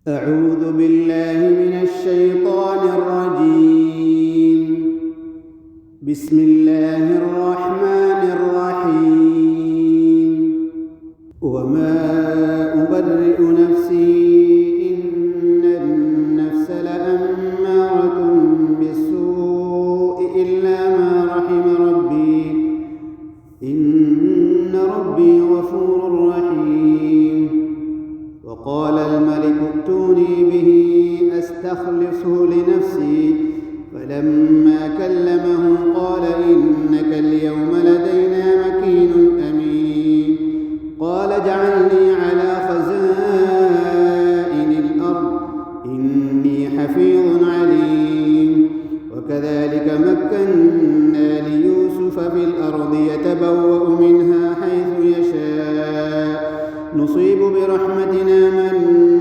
أعوذ بالله من الشيطان الرجيم. بسم الله الرحمن الرحيم. وما أبرئ نفسي إن النفس لأمارة بالسوء إلا ما رحم ربي إن ربي غفور رحيم. وقال الملك ائتوني به أستخلصه لنفسي فلما كلمه قال إنك اليوم لدينا مكين أمين. قال اجعلني على خزائن الأرض إني حفيظ عليم. وكذلك مكنا ليوسف في الأرض يتبوأ منها حيث يشاء نصيب برحمتنا من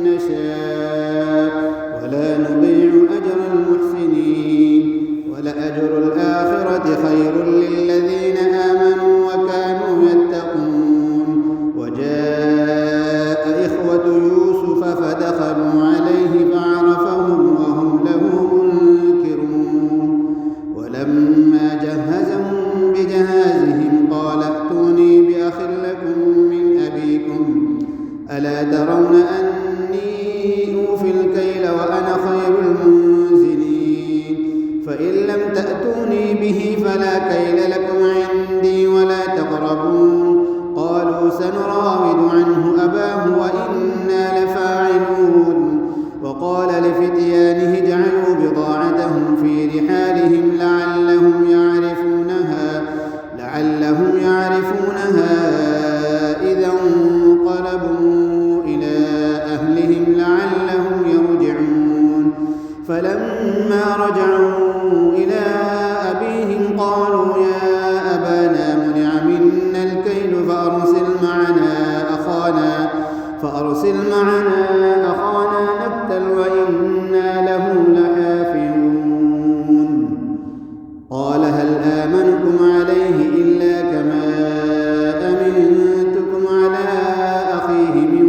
نشاء ولا نضيع أجر المحسنين. ولأجر الآخرة خير للذين آمنوا وكانوا يتقون. وجاء إخوة يوسف فدخلوا عليه فعرفهم وهم له منكرون. ولما جهزهم بجهازهم قال ائتوني بأخ لكم من أبيكم ألا ترون أني أوفي الكيل وأنا خير المنزلين. فإن لم تأتوني به فلا كيل لكم عندي ولا تقربون. قالوا سنراود عنه أباه وإنا لفاعلون. وقال لفتيانه اجعلوا بضاعتهم في رحالهم لعلهم يعرفونها إذا انقلبوا إلى أهلهم لعلهم يرجعون. فلما رجعوا إلى أبيهم قالوا يا أبانا منع منا الكيل فأرسل معنا أخانا نكتل وإنا له لحافظون. قال هل آمنكم عليه إلا كما أمنتكم على أخيه من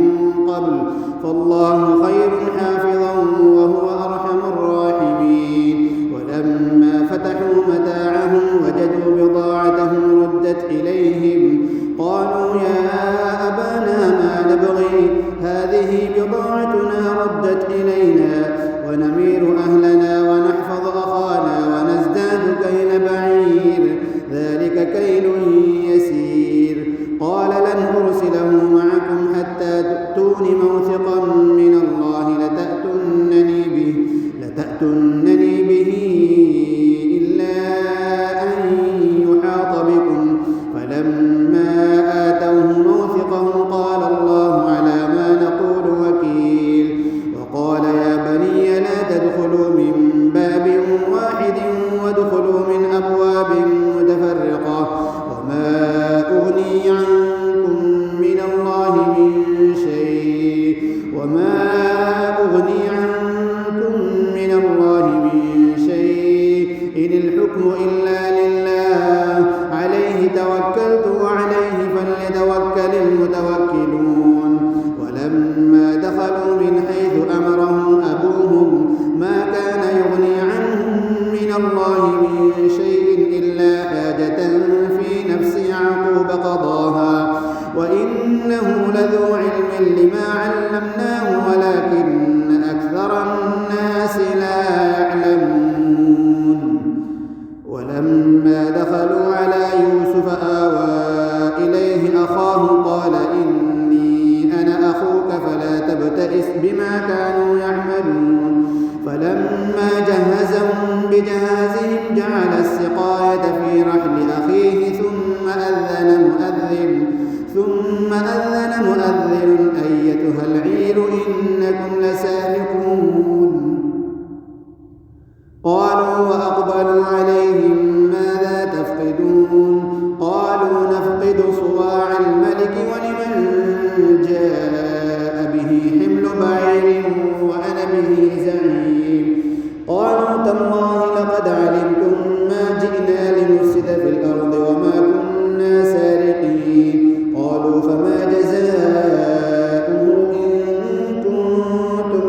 قبل فالله خير حافظا وهو أرحم الراحمين. ولما فتحوا متاعهم وجدوا بضاعتهم ردت إليهم قالوا يا أبانا ما نبغي هذه بضاعتنا ردت إلينا ونمير أهلنا ونحفظ أخانا ونزداد كيل بعير ذلك كيل يسير. قال لن أرسله معكم حتى تؤتون موثقا من الله لتأتونني به إلا أن يحاط بكم. فلما آتوه موثقهم قال الله على ما نقول وكيل. وقال يا بني لا تدخلوا من باب واحد وادخلوا من أبواب متفرقة وما أغني عنكم من الله من شيء إن الحكم إلا لله عليه توكلت وعليه فليتوكل المتوكلون. ولما دخلوا من حيث أمرهم أبوهم ما كان يغني عنهم من الله من شيء إلا حاجة في نفس يعقوب قضاها وإنه لذو علم لما علمناه ولكن أكثر الناس لا يعلمون. ولما دخلوا على يوسف آوى إليه أخاه قال إني أنا أخوك فلا تبتئس بما كانوا يعملون. فلما جهزهم بجهازهم جعل السقاية في رحل أخيه ثم أذن مؤذن أيتها العير إنكم لسارقون. قالوا وأقبلوا عليهم ماذا تفقدون. قالوا نفقد صواع الملك ولمن جاء به حمل بعير وأنا به زعيم. قالوا تالله لقد علمتم ما جئنا لنفسد في الأرض وما كنا سارقين. قالوا فما جزاؤه إن كنتم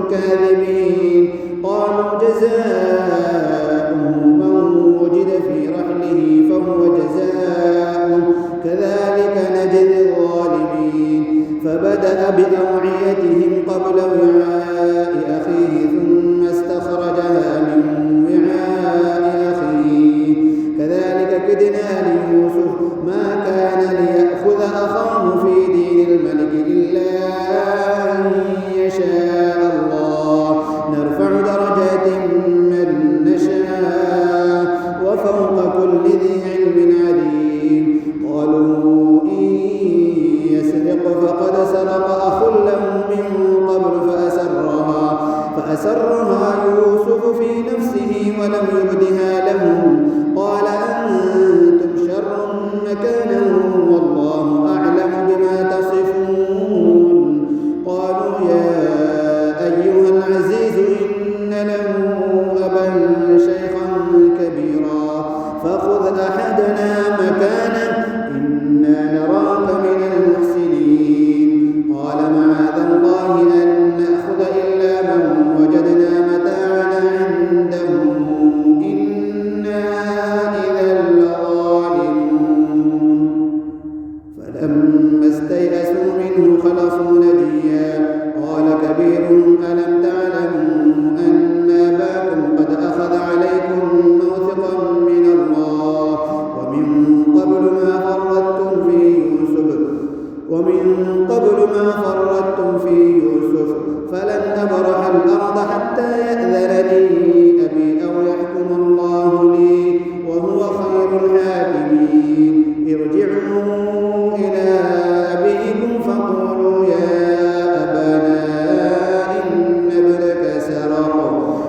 فأسرها يوسف في نفسه ولم يبدها لهم قال أنتم شر مكانا والله أعلم بما تصفون قالوا يا أيها العزيز إن له أبا شيخا كبيرا فخذ أحدنا مكانه إنا نراك من المحسنين قال معاذ الله أن نأخذ إلا من وجدنا متاعنا عنده إنا إذا لظالمون فلما استيئسوا منه خلصوا نجيا قال كبيرهم ألم تعلموا أن أباكم قد أخذ عليكم موثقا من الله ومن قبل ما فرطتم في يوسف فلن أبرح الأرض حتى يأذن لي أبي أو يحكم الله لي وهو خير الحاكمين ارجعوا إلى أبيكم فقولوا يا أبانا إن ابنك سرق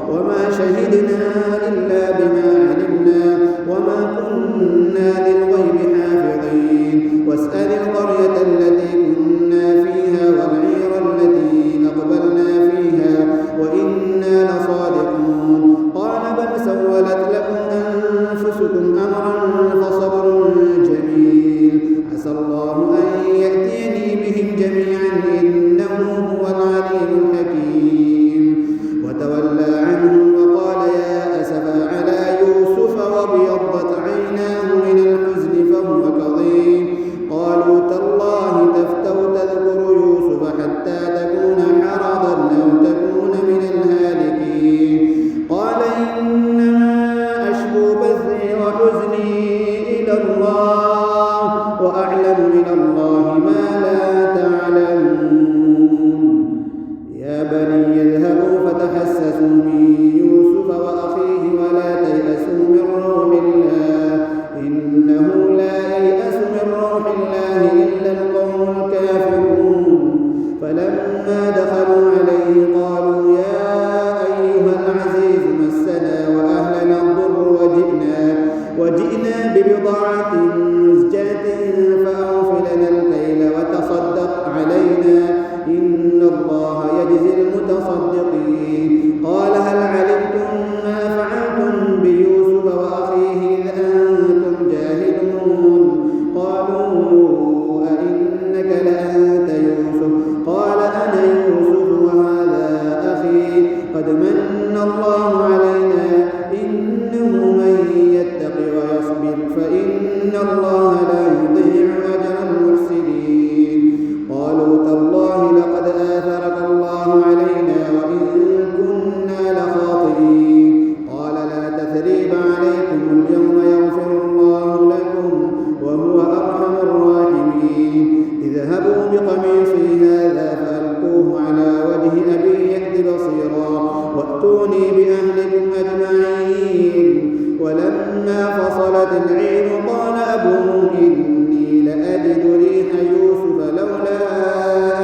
وما شهدنا إلا بما علمنا وما كنا للغيب حافظين واسأل القرية التي كنا فيها والعير التي أقبلنا فيها وإنا لصادقون قال بل سولت لكم أنفسكم أمرا فصبر جميل عسى الله أن يأتيني بهم جميعا إنه هو العليم الحكيم وتولى عنهم وقال يا أسفا على يوسف وابيضت عيناه من الحزن فهو كظيم قالوا تالله تفتأ تذكر يوسف حتى تكون حرضا أو تكون من الهالكين قال إنما أشكو بثي وحزني إلى الله وأعلم من الله ما لا تعلمون يا بني اذهبوا فتحسسوا من يوسف وأخيه ولا تيأسوا من روح الله إنه لا ييأس من روح الله إلا القوم الكافرون فلما دخلوا عليه قالوا يا أيها العزيز مسنا وأهلنا الضر وجئنا ببضاعة مزجاة فأوف لنا الكيل وتصدق علينا إن الله يجزي المتصدقين قال هل علمتم ما فعلتم بيوسف وأخيه إذ أنتم جاهلون قالوا أئنك لأنت يوسف قال أنا يوسف وهذا أخي قد من الله علينا إنه من يتق ويصبر فإن الله لا يضيع أجر المحسنين قالوا تالله لقد آثرك الله علينا وإن كنا لخاطئين قال لا تثريب عليكم اليوم يغفر الله لكم وهو أرحم الراحمين اذهبوا بقميصي هذا فألقوه على وجه أبي يأت بصيرا وأتوني بأهلكم أجمعين ولما فصلت العير قال أبوهم إني لأجد ريح يوسف لولا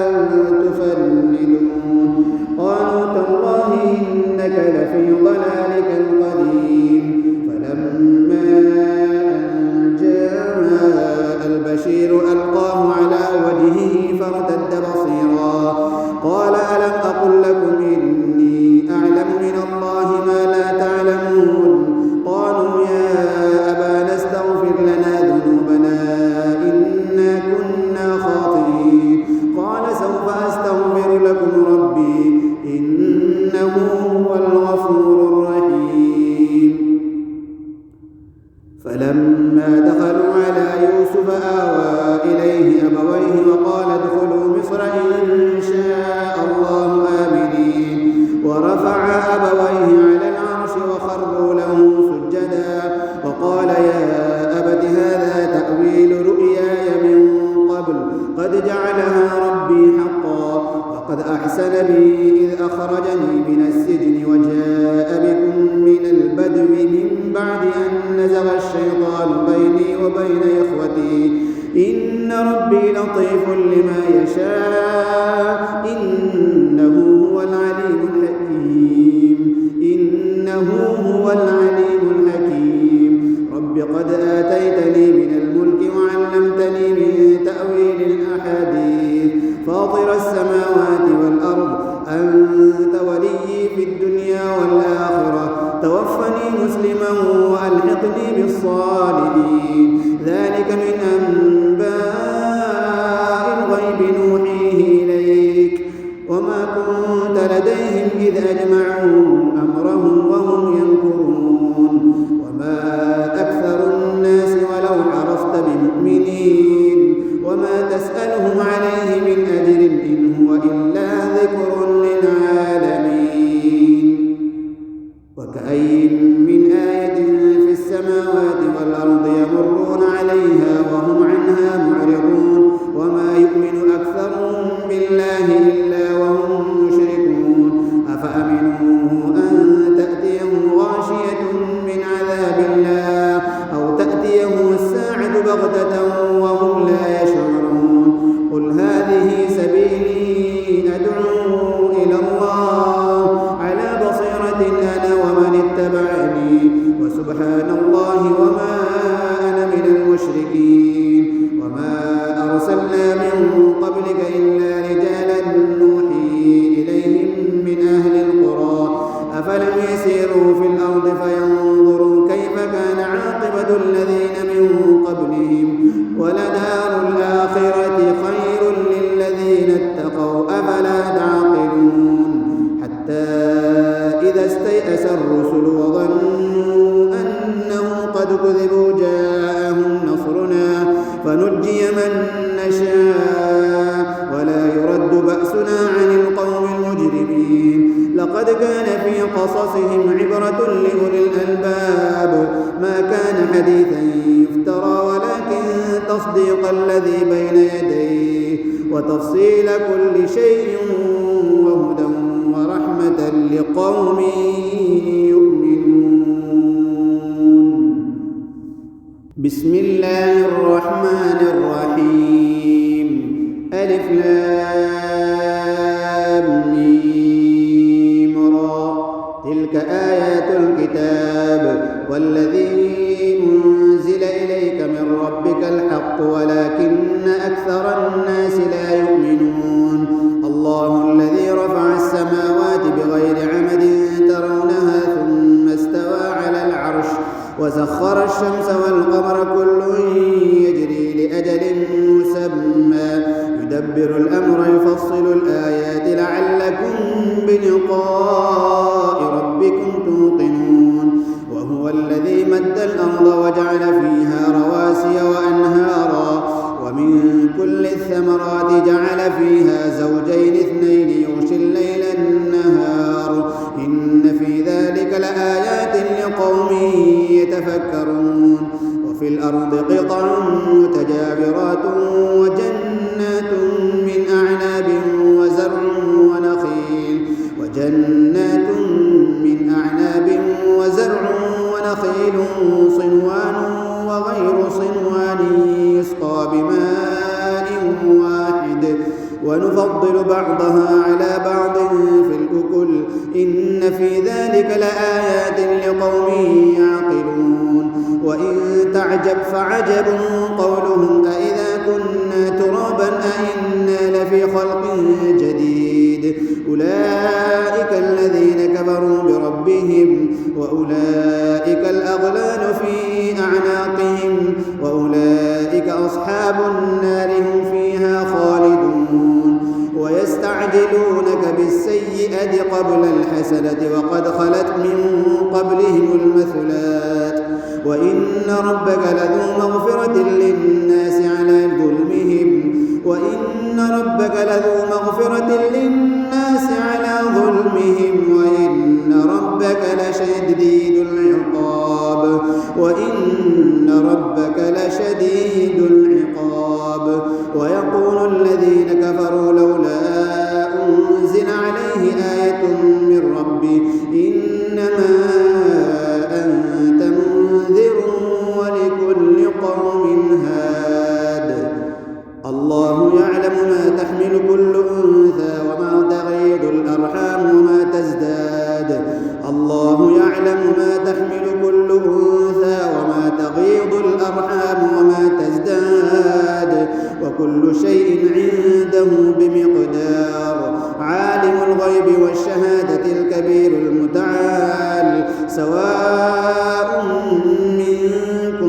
أن تفندون قالوا تالله إنك لفي ضلالك القديم فلما أن جاء البشير ألقاه على وجهه فارتد بصيرا قال ألم أقل لكم إني أعلم من الله ما لا تعلمون قالوا يا أبانا استغفر لنا ذنوبنا إنا كنا خاطئين قال سوف أستغفر لكم ربي إنه هو الغفور الرحيم فلما دخلوا على يوسف آوى إليه أبويه وقال ادخلوا مصر إن شاء الله آمنين ورفع أبويه على العرش وخروا له سجدا وقال يا أبت هذا تأويل رؤياي من قبل قد جعلها ربي حقا وقد أحسن بي إذ أخرجني من السجن وجاء بكم من البدو من بعد أن نزغ الشيطان بيني وبين إخوتي إن ربي لطيف لما يشاء إنه هو العليم الحكيم الصالحين ذلك من أنباء الغيب نوحيه إليك وما كنت لديهم إذ أجمعوا أمرهم وهم يمكرون وما أكثر الناس ولو حرصت بمؤمنين وما تسألهم عليه من أجر إن هو إلا ذكر للعالمين وكأي من آية في السماوات والأرض يمرون عليها وهم عنها معرضون وما يؤمن أكثرهم بالله إلا وهم مشركون أفأمنوا أن تأتيهم غاشية من عذاب الله أو تأتيهم الساعة بغتة وهم لا يشعرون قل هذه سبيلي أدعو إلى الله على بصيرة أنا ومن اتبعني وسبحان الله وما أنا من المشركين وما أرسلنا من قبلك إلا رجالا نوحي إليهم من أهل القرى أفلم يسيروا في الأرض فينظروا كيف كان عاقبة الذين من قبلهم ولدار الآخرة خير للذين اتقوا أفلا تعقلون حتى إذا استيأس الرسل وظنوا أنهم قد كذبوا جاءهم نصرنا فنجي من نشاء ولا يرد بأسنا عن القوم المجرمين لقد كان في قصصهم عبرة لأولي الألباب ما كان حديثا يفترى ولكن تصديق الذي بين يديه وتفصيل كل شيء وهدى ورحمة لقوم يؤمنون بسم الله الرحمن الرحيم ألف لام ميم را تلك آيات الكتاب والذي أنزل إليك من ربك الحق ولكن أكثر الناس لا يؤمنون الله الذي رفع السماوات بغير عمد ترونها ثم استوى على العرش وسخر الشمس والقمر كل يجري لأجل مسمى يدبر الأمر يفصل الآيات لعلكم بلقاء ربكم توقنون وهو الذي مد الأرض وجعل فيها رواسي وأنهارا ومن كل الثمرات جعل فيها زوجين اثنين يغشي الليل النهار إن في ذلك لآيات لقوم يتفكرون وفي الأرض قطع متجاورات وجنات من أعناب وزرع ونخيل صنوان وغير صنوان يسقى بماء واحد ونفضل بعضها على بعض في الأكل إن في ذلك لآيات لقوم يعقلون وإن تعجب فعجب قولهم أإذا كنا ترابا أإنا لفي خلق جديد أولئك الذين كفروا بربهم وأولئك الأغلال في أعناقهم وأولئك أصحاب النار هم فيها خالدون ويستعجلونك بالسيئة قبل الحسنة وقد خلت من قبلهم المثلات وإن ربك لذو مغفرة للناس على ظلمهم وإن ربك لشديد العقاب ويقول الذين كفروا لولا أنزل عليه آية من ربه إنما أنت منذر ولكل قوم هاد الله يعلم ما تحمل كل أنثى وما تغيض الأرحام وما تزداد وكل شيء عنده بمقدار عالم الغيب والشهادة الكبير المتعال سواء منكم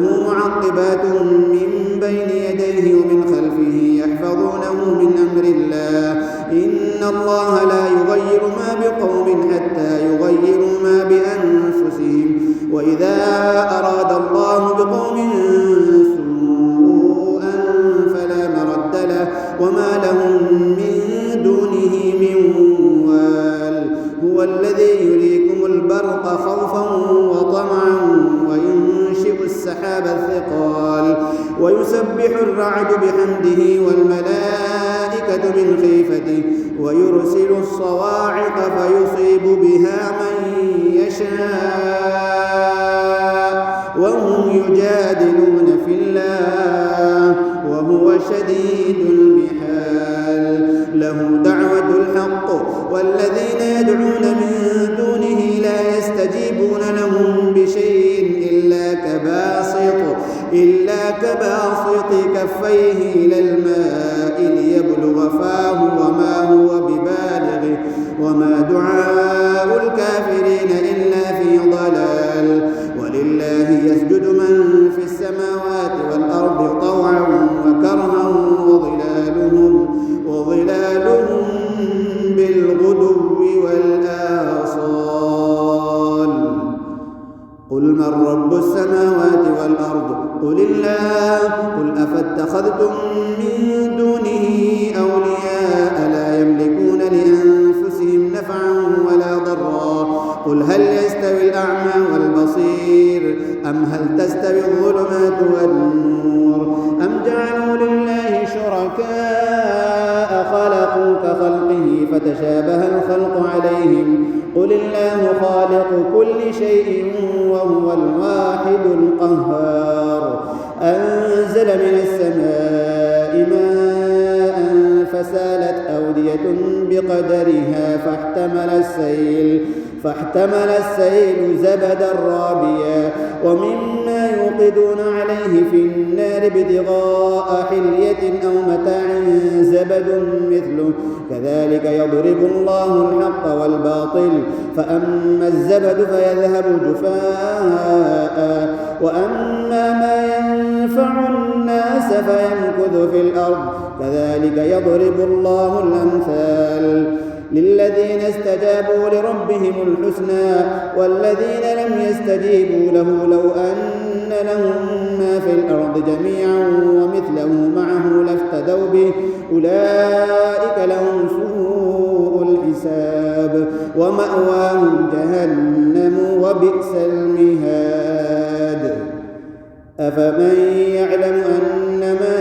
له معقبات من بين يديه ومن خلفه يحفظونه من أمر الله إن الله لا يغير ما بقوم حتى يغيروا ما بأنفسهم وإذا أراد الله بقوم سوءا فلا مرد له وما لهم من دونه من وال هو الذي يريكم البرق خوفا وطمعا وينشئ السحاب الثقال ويسبح الرعد بحمده والملائكة من خيفته ويرسل الصواعق فيصيب بها من يشاء وهم يجادلون في الله وهو شديد المحال له دعوة الحق والذين يدعون من دونه لا يستجيبون لهم بشيء إلا كباسط كفيه إلى الماء ليبلغ فاه وما هو ببالغه وما دعاء الكافرين إلا في ضلال ولله يسجد من في السماوات والأرض طوعا وكرها وظلالهم بالغدو والآصال قل من رب السماوات والأرض قل الله قل أفاتخذتم من دونه أولياء لا يملكون لأنفسهم نفعا ولا ضرا قل هل يستوي الأعمى والبصير أم هل تستوي الظلمات والنور أم جعلوا لله شركاء خلقوا كخلقه فتشابه الخلق عليهم قل الله خالق كل شيء وهو الواحد القهار أنزل من السماء ماء فسالت أودية بقدرها فاحتمل السيل زبدا رابيا ومما يوقدون عليه في النار ابتغاء حلية أو متاع زبد مثله كذلك يضرب الله الحق والباطل فأما الزبد فيذهب جفاء وأما ما ينفع الناس فيمكث في الأرض كذلك يضرب الله الأمثال للذين استجابوا لربهم الحسنى والذين لم يستجيبوا له لو أن لهم ما في الأرض جميعا ومثله معه لافتدوا به أولئك لهم سوء الحساب ومأواهم جهنم وبئس المهاد أفمن يعلم أنما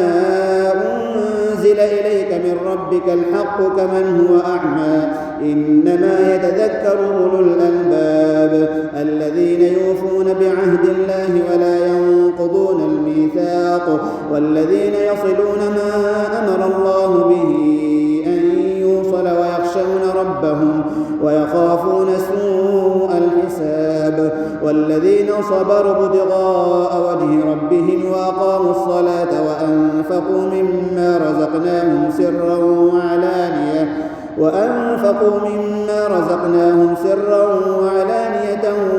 أنزل إليك من ربك الحق كمن هو أعمى إنما يتذكر أولو الألباب الذين يوفون بعهد الله ولا ينقضون الميثاق والذين يصلون ما أمر الله به أن يوصل ويخشون ربهم ويخافون سوء الحساب والذين صبروا ابتغاء وجه ربهم وأقاموا الصلاة وأنفقوا مما رزقناهم سرا وعلانية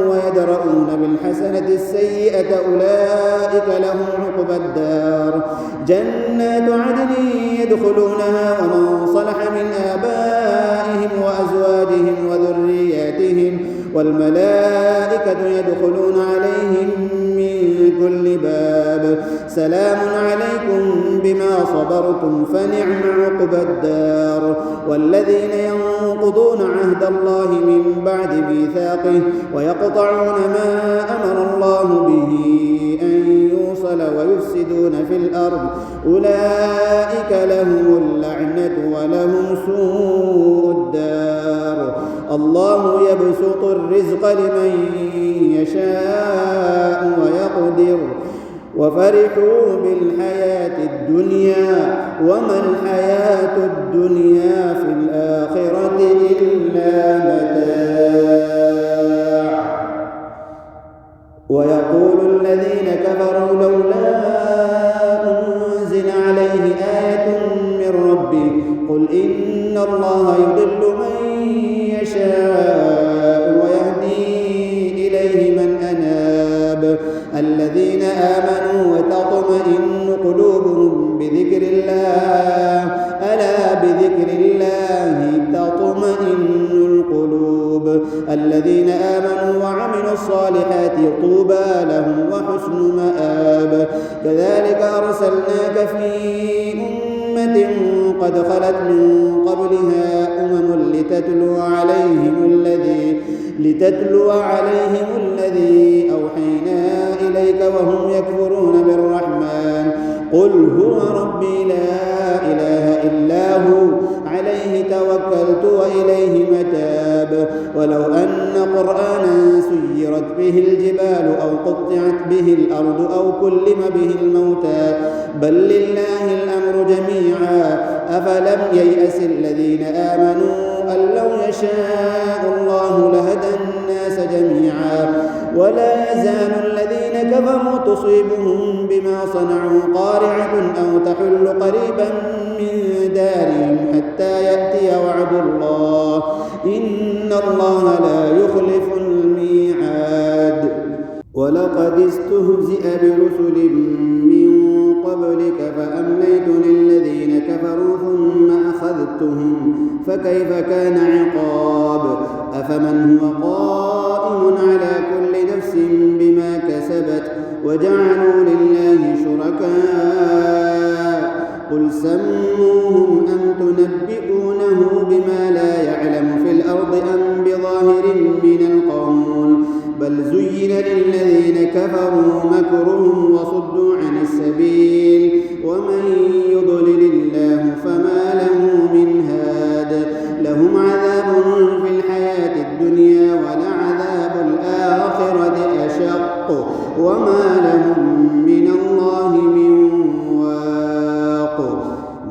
ويدرؤون بالحسنة السيئة أولئك لهم عقبى الدار جنات عدن يدخلونها ومن صلح من آبائهم وأزواجهم وذرياتهم والملائكة يدخلون عليهم من كل باب سلام عليكم بما صبرتم فنعم عقبى الدار والذين ينقضون عهد الله من بعد ميثاقه ويقطعون ما أمر الله به أن يوصل ويفسدون في الأرض أولئك لهم اللعنة ولهم سوء الدار الله يبسط الرزق لمن يشاء ويقدر وفرحوا بالحياة الدنيا وما الحياة الدنيا في الآخرة إلا متاع ويقول الذين كفروا لولا أنزل عليه آية من ربه قل إن الله يضل من يشاء ويهدي إليه من أناب الذين آمنوا كذلك أرسلناك في أمة قد خلت من قبلها لتتلو عليهم الذي أوحينا إليك وهم يكفرون بالرحمن قل هو ربي لا إله إلا هو عليه توكلت وإليه متاب ولو أن قرآنا سيرت به الجبال أو قطعت به الأرض أو كلم به الموتى بل لله الأمر جميعا أفلم ييأس الذين آمنوا أن لو يشاء الله لهدى الناس جميعا ولا يزال الذين كفروا تصيبهم بما صنعوا قارعة أو تحل قريبا من دارهم حتى يأتي وعد الله إن الله لا يخلف الميعاد ولقد استهزئ برسل من قبلك فأمليت للذين كفروا ثم أخذتهم فكيف كان عقاب أفمن هو قائم على كل نفس بما كسبت وجعلوا لله شركاء قل سموهم أم تنبئونه بما لا يعلم في الأرض أم بظاهر من القول بل زين للذين كفروا مكرهم وصدوا عن السبيل ومن يضلل الله فما له من هاد لهم عذاب في الحياة الدنيا ولعذاب الآخرة أشق وما لهم من الله من واق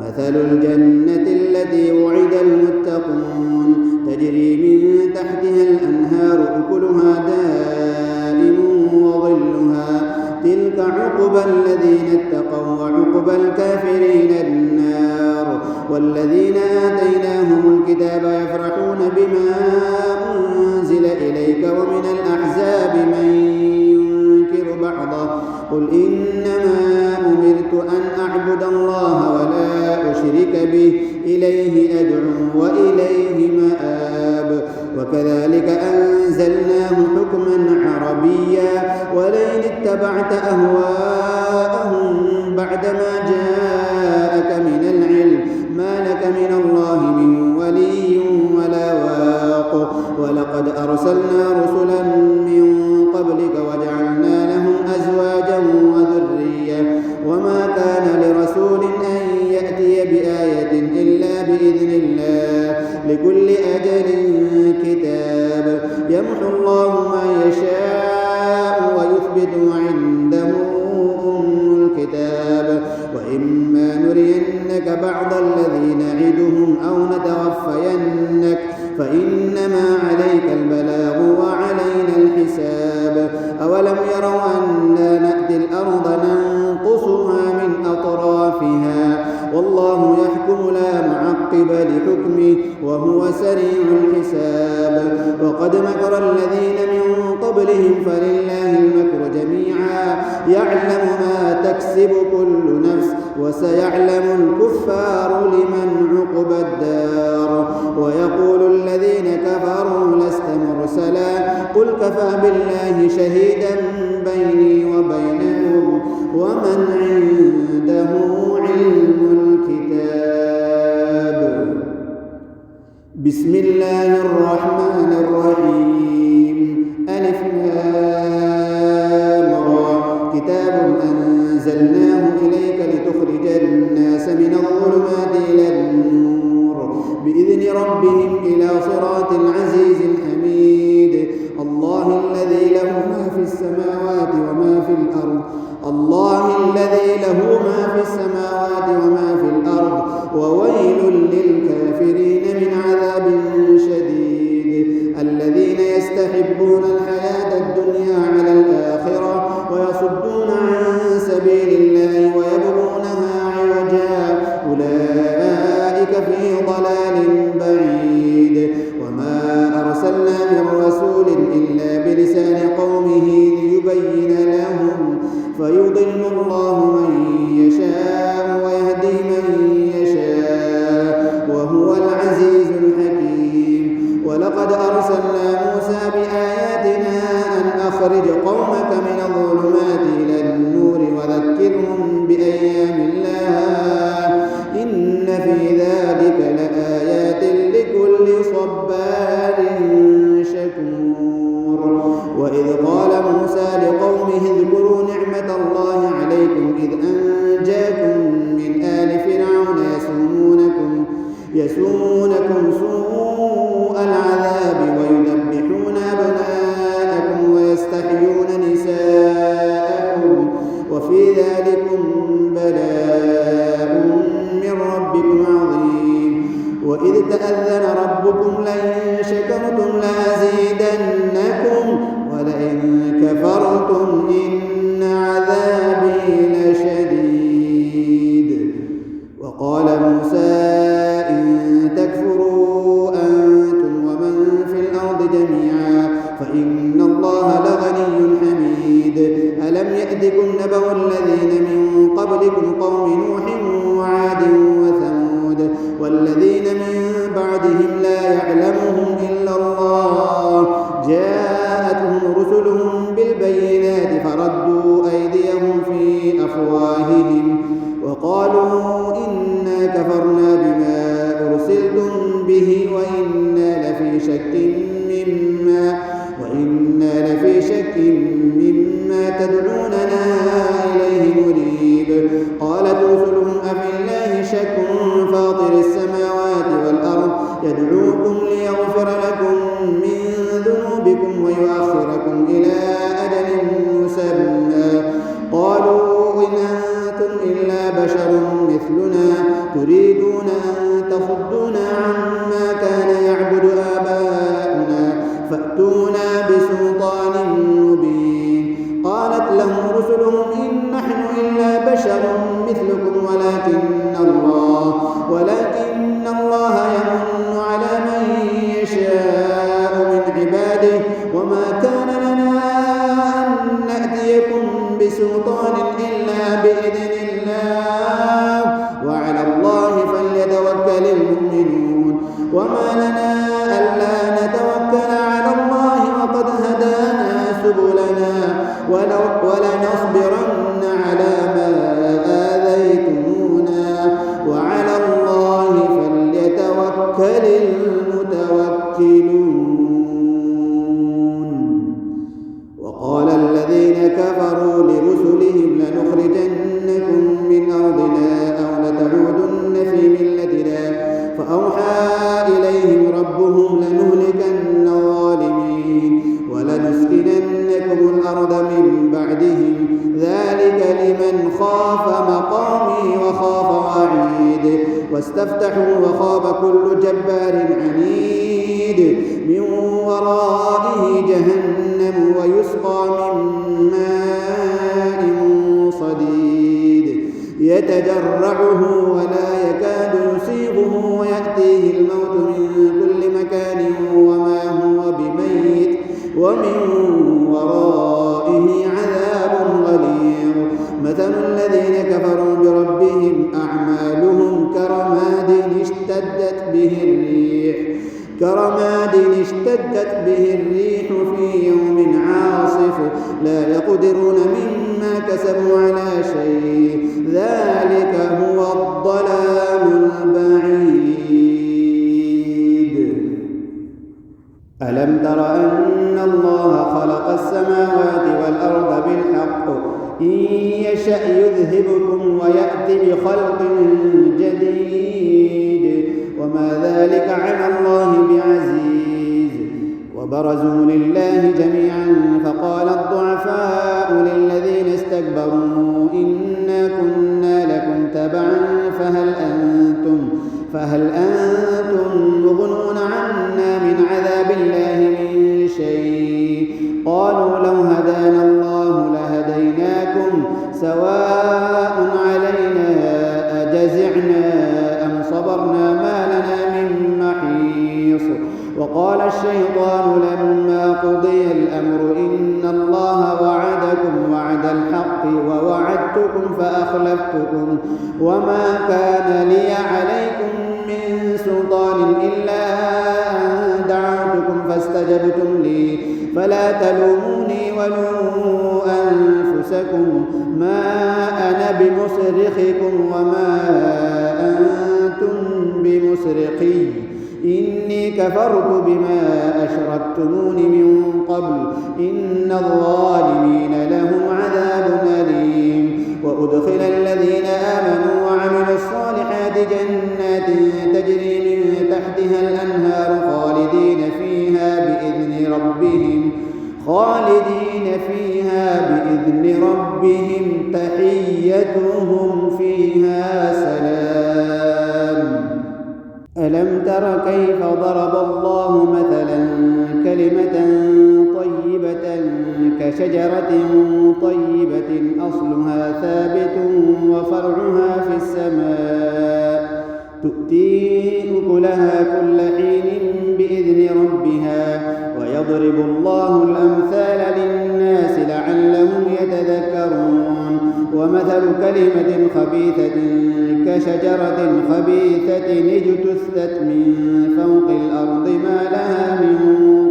مثل الجنة التي وعد المتقون تجري من تحتها الأنهار أكلها دائم وظلها تلك عقبى الذين اتقوا وعقبى الكافرين النار والذين آتيناهم الكتاب يفرحون بما أنزل إليك ومن الأحزاب من ينكر بعضه قل إنما أمرت أن أعبد الله ولا أشرك به إليه أدعو وإليه مآب وكذلك أنزلناه حكما عربيا ولئن اتبعت أهواءهم بعدما جاءك من العلم ما لك من الله من ولي ولا واق ولقد أرسلنا رسلا من قبلك وجعلنا لهم أزواجا وذرية وما كان لرسول أن يأتي بآية إلا بإذن الله لكل أجل كتاب يمحو الله ما يشاء ويثبت وعنده أم الكتاب وإما نرينك بعض الذي نعدهم أو نتوفينك فإنما عليك البلاغ وعلينا الحساب أولم يروا أنا نأتي الأرض ننقصها من أطرافها والله يحكم لا معقب لحكمه وهو سريع الحساب وقد مكر الذين من قبلهم فلله المكر جميعا يعلم ما تكسب كل نفس وسيعلم الكفار لمن عقبى الدار ويقول الذين كفروا لست مرسلا قل كفى بالله شهيدا بيني وبينكم ومن عنده علم الكتاب بسم الله الرحمن الرحيم ألف لام را كتاب أنزلناه إليك لتخرج الناس من الظلمات إلى النور بإذن ربهم إلى صراط العزيز الحميد الله الذي له ما في السماوات وما في الأرض وويل للكافرين من عذاب شديد الذين يستحبون الحياة الدنيا على الآخرة ويصدون عن سبيل الله ويبغونها عوجا أولئك في ضلال بعيد وما أرسلنا من رسول إلا بلسان قومه ليبين لهم فيضل الله من يشاء ويهدي من يشاء وهو العزيز الحكيم ولقد أرسلنا موسى بآياتنا أن أخرج قومك من الظلمات إلى النور وذكرهم قبلكم قوم نوح وعاد وثمود والذين من بعدهم لا يعلمهم إلا الله جاءتهم رسلهم بالبينات فردوا أيديهم في أفواههم وقالوا إنا كفرنا بما أرسلتم به وإنا لفي شك مما تدعوننا إليه مريب. قالت رسلهم أفي الله شك فاطر السماوات والأرض يدعوكم ليغفر لكم من ذنوبكم ويؤخركم إلى أجل مسمى قالوا إن أنتم إلا بشر مثلنا تريدون أن تصدونا عما كان يعبد آباؤنا فأتونا بسلطان مبين. قالت لهم رسلهم إن نحن إلا بشر مثلكم ولكن الله يمن على من يشاء من عباده وما كان لنا أن نأتيكم بسلطان إلا بإذن الله وعلى الله فليتوكل المؤمنون. وما لنا ألا نتوكل على الله وقد هدانا سبلنا ولنصبرن على ما آذيتمونا وعلى الله فليتوكل المتوكلون. وقال الذين كفروا لرسلهم لنخرجنكم من أرضنا أو لتعودن في ملتنا فأوحى إليهم ربهم لنهلكن الظالمين ولنسكننكم الأرض من بعدهم ذلك لمن خاف مقامي وخاف وعيد. واستفتحوا وخاب كل جبار عنيد من ورائه جهنم ويسقى من ماء صديد يتجرعه ولا يكاد يصيبه ويأتيه الموت من كل مكان وما هو بميت ومن ورائه عذاب غليظ. مثل الذين كفروا بربهم أعمالهم كرماد اشتدت به الريح في يوم عاصف لا يقدرون مما كسبوا على شيء ذلك هو الضلال البعيد. ألم تر أن الله خلق السماوات والأرض بالحق إن يشأ يذهبكم ويأتي بخلق جديد وما ذلك على الله بعزيز. وبرزوا لله جميعا فقال الضعفاء للذين استكبروا إنا كنا لكم تبعا فهل أنتم مغنون عنا من عذاب الله من شيء قالوا لو هدانا الله لهديناكم سواء علينا أجزعنا أم صبرنا ما لنا من محيص. وقال الشيطان لما قضي الأمر إن الله وعدكم وعد الحق ووعدتكم فأخلفتكم وما كان لي عليكم من سلطان إلا أن دعوتكم فاستجبتم لي فلا تلوموني ولوموا أنفسكم ما أنا بمصرخكم وما أنتم بمصرخي إني كفرت بما أشركتمون من قبل إن الظالمين لهم عذاب أليم. وأدخل الذين آمنوا وعملوا الصالحات جنات تجري من تحتها الأنهار خالدين فيها بإذن ربهم تحيتهم فيها سلام. ألم تر كيف ضرب الله مثلا كلمة طيبة كشجرة طيبة أصلها ثابت وفرعها في السماء تؤتي أكلها كل حين بإذن ربها ويضرب الله الأمثال للناس لعلهم يتذكرون. ومثل كلمة خبيثة كشجرة خبيثة اجتثت من فوق الأرض ما لها من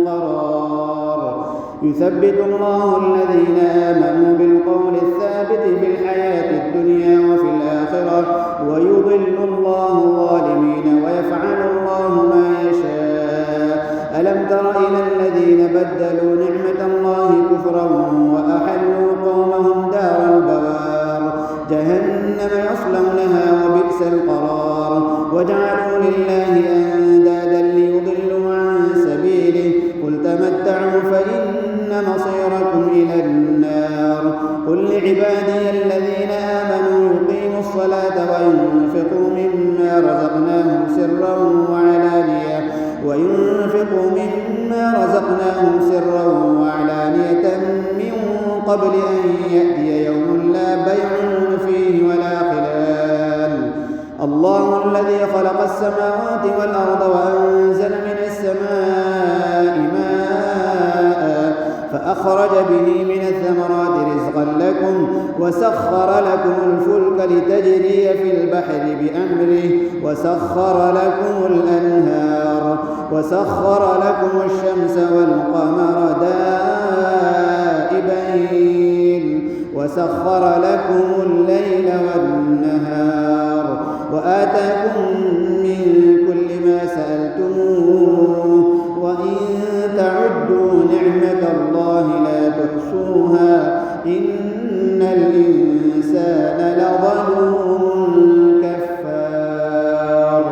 قرار يثبت الله الذين آمنوا بالقول الثابت في الحياة الدنيا وفي الآخرة ويضل الله الظالمين ويفعل الله ما يشاء. ألم تر إلى الذين بدلوا نعمة الله كفرا وأحلوا قومهم دار البوار جهنم يصلونها وبئس القرار وجعلوا لله أندادا ليضلوا عن سبيله قل تمتعوا فإن مصيركم إلى النار قل لعبادي الذين آمنوا يقيموا الصلاة وينفقوا مما رزقناهم سرا وعلانية من قبل أن يأتي يوم لا بيع فيه ولا خلال. الله الذي خلق السماوات والأرض وأنزل من السماء ماء فأخرج به من الثمرات رزقا لكم وسخر لكم الفلك لتجري في البحر بأمره وسخر لكم الأنهار وسخر لكم الشمس والقمر دائبين وسخر لكم الليل والنهار وآتاكم من كل ما سألتموه وإن تعدوا نعمة الله لا تحصوها إن الإنسان لظلوم كفار.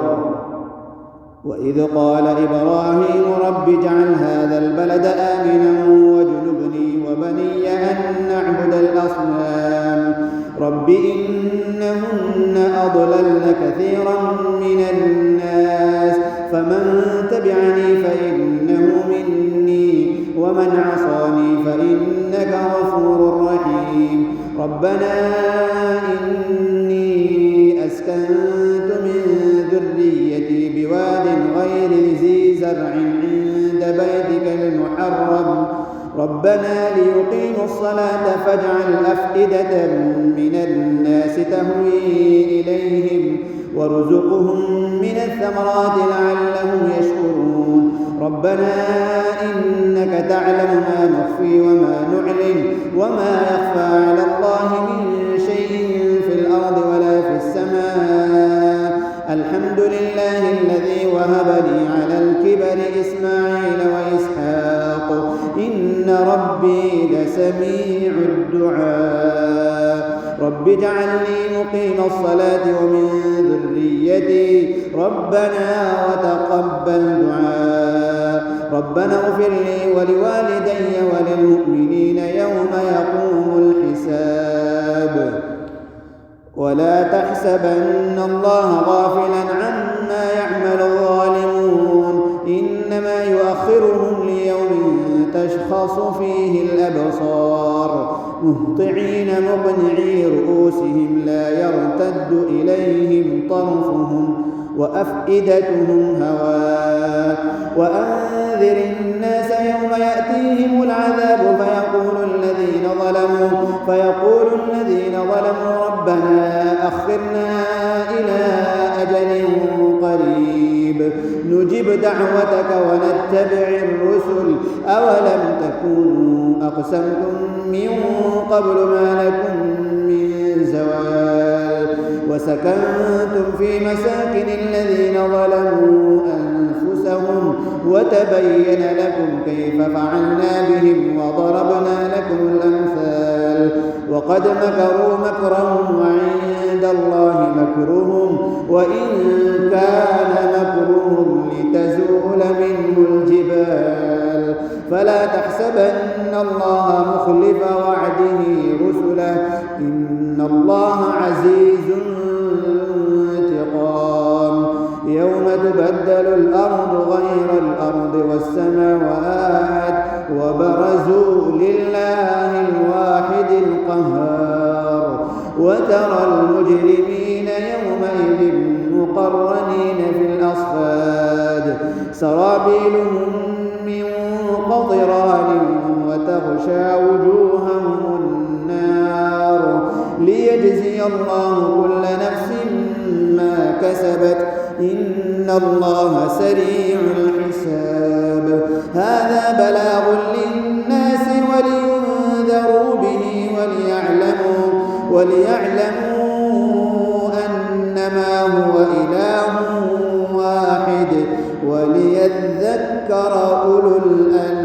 وإذ قال إبراهيم رب اجعل هذا البلد آمنا واجنبني وبني أن نعبد الأصنام رب إنهن أضللن كثيرا من الناس فمن تبعني فإنه مني ومن عصاني فإنك غفور رحيم. ربنا إني أسكنت من ذريتي بواد غير ذي زرع عند بيتك المحرم ربنا ليقيموا الصلاة فاجعل أفئدة من الناس تهوي إليهم وارزقهم من الثمرات لعلهم يشكرون. ربنا إنك تعلم ما نخفي وما نعلن وما يخفى على الله من شيء في الأرض ولا في السماء. الحمد لله الذي وهب لي على الكبر إسماعيل وإسحاق إن ربي لسميع الدعاء. رب اجعلني مقيم الصلاة ومن ذريتي ربنا وتقبل دعاء. ربنا اغفر لي ولوالدي وللمؤمنين يوم يقوم الحساب. ولا تحسبن الله غافلا عما يعمل الظالمون إنما يؤخرهم ليوم تشخص فيه الأبصار مهطعين مقنعي رؤوسهم لا يرتد إليهم طرفهم وأفئدتهم هواء. وأنذر الناس يوم يأتيهم العذاب فيقول الذين ظلموا ربنا أخرنا إلى أجل قريب نجب دعوتك ونتبع الرسل أولم تكونوا أقسمتم من قبل ما لكم من زوال وسكنتم في مساكن الذين ظلموا أنفسهم وتبين لكم كيف فعلنا بهم وضربنا لكم الأمثال. وقد مكروا مكرهم وعند الله مكرهم وإن كان مكرهم لتزول منه الجبال. فلا تحسبن الله مخلف وعده رسله إن الله عزيز انتقام. يوم تبدل الأرض غير الأرض والسماوات وبرزوا لله الواحد القهار. وترى المجرمين يومئذ مقرنين في الأصفاد سرابيلهم من قطران وتغشى وجوههم النار ليجزي الله كل نفس ما كسبت إن الله سريع الحساب. هذا بلاغ للناس ولينذروا به وليعلموا أنما هو إله واحد وليذكر أولو الألباب.